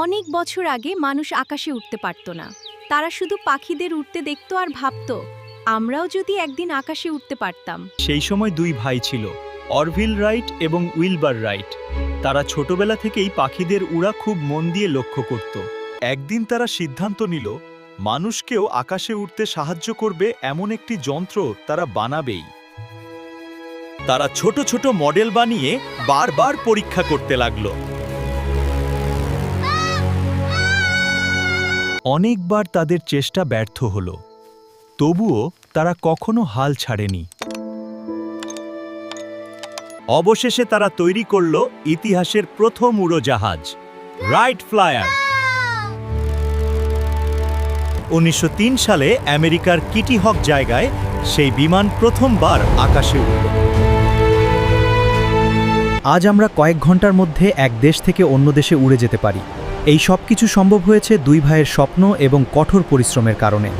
অনেক বছর আগে মানুষ আকাশে উঠতে পারত না। তারা শুধু পাখিদের উঠতে দেখত আর ভাবত, আমরাও যদি একদিন আকাশে উঠতে পারতাম। সেই সময় দুই ভাই ছিল, অরভিল রাইট এবং উইলবার রাইট। তারা ছোটবেলা থেকেই পাখিদের উড়া খুব মন দিয়ে লক্ষ্য করত। একদিন তারা সিদ্ধান্ত নিল, মানুষকেও আকাশে উঠতে সাহায্য করবে এমন একটি যন্ত্র তারা বানাবেই। তারা ছোট ছোট মডেল বানিয়ে বারবার পরীক্ষা করতে লাগলো। অনেকবার তাদের চেষ্টা ব্যর্থ হলো, তবুও তারা কখনো হাল ছাড়েনি। অবশেষে তারা তৈরি করল ইতিহাসের প্রথম উড়োজাহাজ, রাইট ফ্লায়ার। 1903 সালে আমেরিকার কিটি হক জায়গায় সেই বিমান প্রথমবার আকাশে উড়ল। আজ আমরা কয়েক ঘন্টার মধ্যে এক দেশ থেকে অন্য দেশে উড়ে যেতে পারি। এই সব কিছু সম্ভব হয়েছে দুই ভাইয়ের স্বপ্ন এবং কঠোর পরিশ্রমের কারণে।